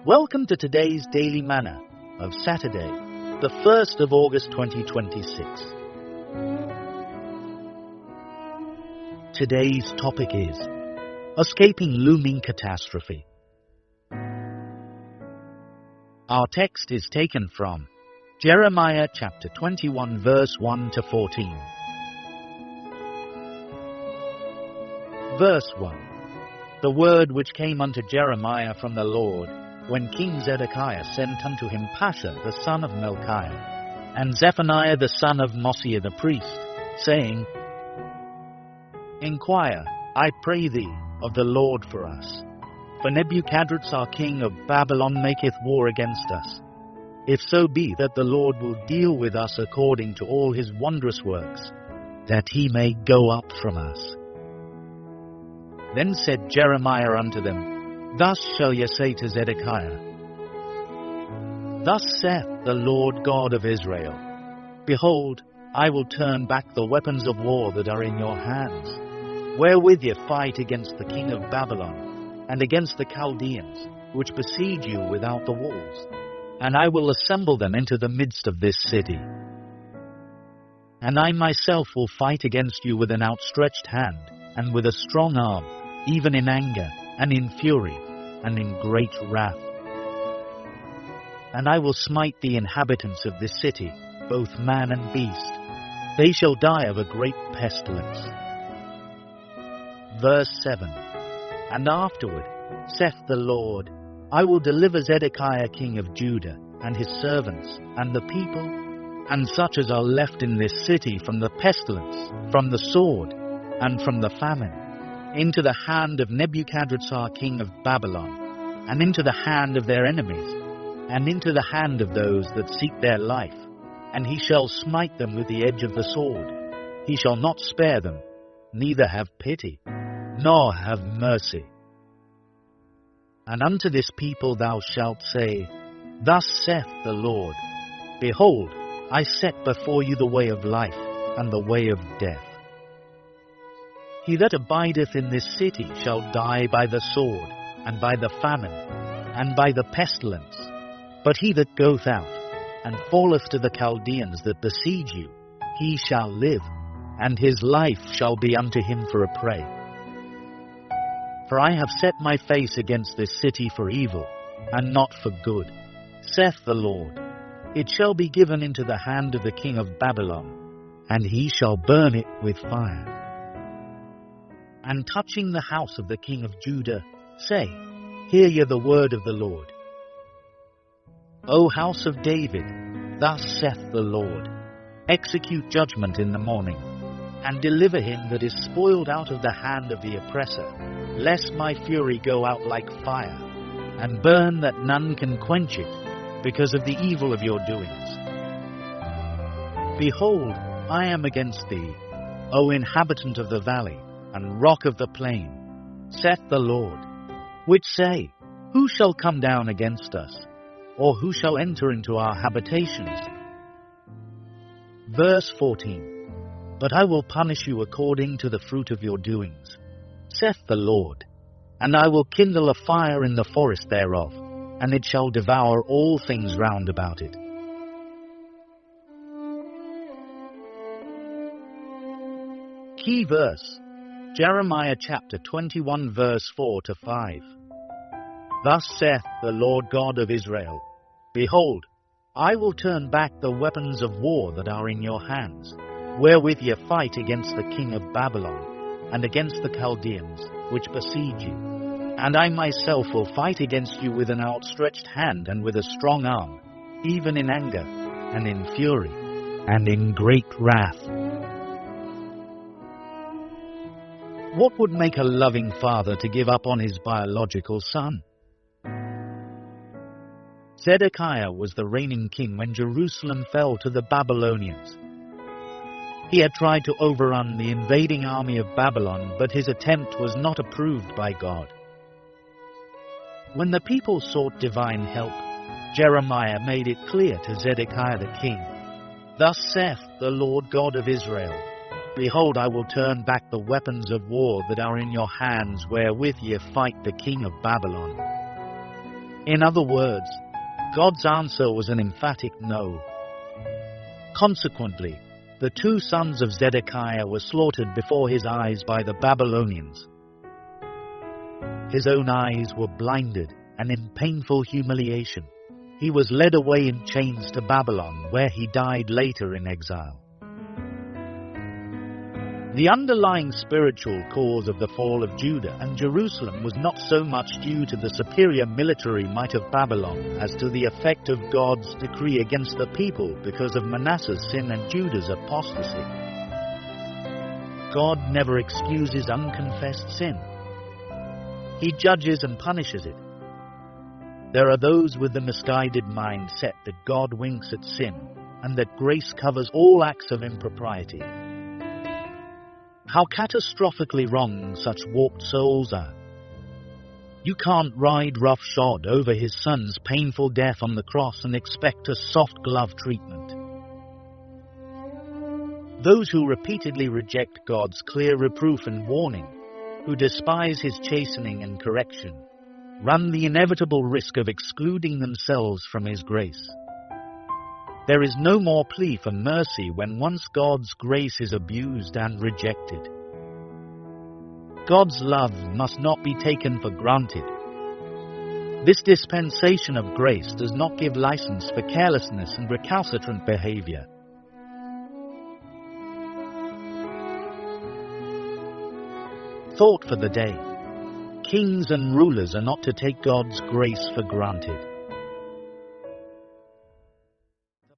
Welcome to today's Daily Manna of Saturday, the 1st of August 2026. Today's topic is Escaping Looming Catastrophe. Our text is taken from Jeremiah chapter 21 verse 1 to 14. Verse 1. The word which came unto Jeremiah from the Lord, when King Zedekiah sent unto him Pasha the son of Melchiah, and Zephaniah the son of Mosiah the priest, saying, Inquire, I pray thee, of the Lord for us. For Nebuchadrezzar king of Babylon maketh war against us. If so be that the Lord will deal with us according to all his wondrous works, that he may go up from us. Then said Jeremiah unto them, Thus shall ye say to Zedekiah, Thus saith the Lord God of Israel, Behold, I will turn back the weapons of war that are in your hands, wherewith ye fight against the king of Babylon, and against the Chaldeans, which besiege you without the walls, and I will assemble them into the midst of this city. And I myself will fight against you with an outstretched hand, and with a strong arm, even in anger, and in fury, and in great wrath. And I will smite the inhabitants of this city, both man and beast. They shall die of a great pestilence. Verse 7. And afterward, saith the Lord, I will deliver Zedekiah king of Judah, and his servants, and the people, and such as are left in this city from the pestilence, from the sword, and from the famine, into the hand of Nebuchadrezzar king of Babylon, and into the hand of their enemies, and into the hand of those that seek their life. And he shall smite them with the edge of the sword. He shall not spare them, neither have pity, nor have mercy. And unto this people thou shalt say, Thus saith the Lord, Behold, I set before you the way of life, and the way of death. He that abideth in this city shall die by the sword, and by the famine, and by the pestilence. But he that goeth out, and falleth to the Chaldeans that besiege you, he shall live, and his life shall be unto him for a prey. For I have set my face against this city for evil, and not for good, saith the Lord. It shall be given into the hand of the king of Babylon, and he shall burn it with fire. And touching the house of the king of Judah, say, Hear ye the word of the Lord. O house of David, thus saith the Lord, Execute judgment in the morning, and deliver him that is spoiled out of the hand of the oppressor, lest my fury go out like fire, and burn that none can quench it, because of the evil of your doings. Behold, I am against thee, O inhabitant of the valley, and rock of the plain, saith the Lord, which say, Who shall come down against us? Or who shall enter into our habitations? Verse 14. But I will punish you according to the fruit of your doings, saith the Lord, and I will kindle a fire in the forest thereof, and it shall devour all things round about it. Key verse, Jeremiah chapter 21 verse 4 to 5. Thus saith the Lord God of Israel, Behold, I will turn back the weapons of war that are in your hands, wherewith ye fight against the king of Babylon, and against the Chaldeans, which besiege you. And I myself will fight against you with an outstretched hand and with a strong arm, even in anger, and in fury, and in great wrath. What would make a loving father to give up on his biological son? Zedekiah was the reigning king when Jerusalem fell to the Babylonians. He had tried to overrun the invading army of Babylon, but his attempt was not approved by God. When the people sought divine help, Jeremiah made it clear to Zedekiah the king, Thus saith the Lord God of Israel, Behold, I will turn back the weapons of war that are in your hands, wherewith ye fight the king of Babylon. In other words, God's answer was an emphatic no. Consequently, the 2 sons of Zedekiah were slaughtered before his eyes by the Babylonians. His own eyes were blinded, and in painful humiliation, he was led away in chains to Babylon, where he died later in exile. The underlying spiritual cause of the fall of Judah and Jerusalem was not so much due to the superior military might of Babylon as to the effect of God's decree against the people because of Manasseh's sin and Judah's apostasy. God never excuses unconfessed sin. He judges and punishes it. There are those with the misguided mindset that God winks at sin and that grace covers all acts of impropriety. How catastrophically wrong such warped souls are. You can't ride roughshod over his son's painful death on the cross and expect a soft glove treatment. Those who repeatedly reject God's clear reproof and warning, who despise his chastening and correction, run the inevitable risk of excluding themselves from his grace. There is no more plea for mercy when once God's grace is abused and rejected. God's love must not be taken for granted. This dispensation of grace does not give license for carelessness and recalcitrant behavior. Thought for the day. Kings and rulers are not to take God's grace for granted.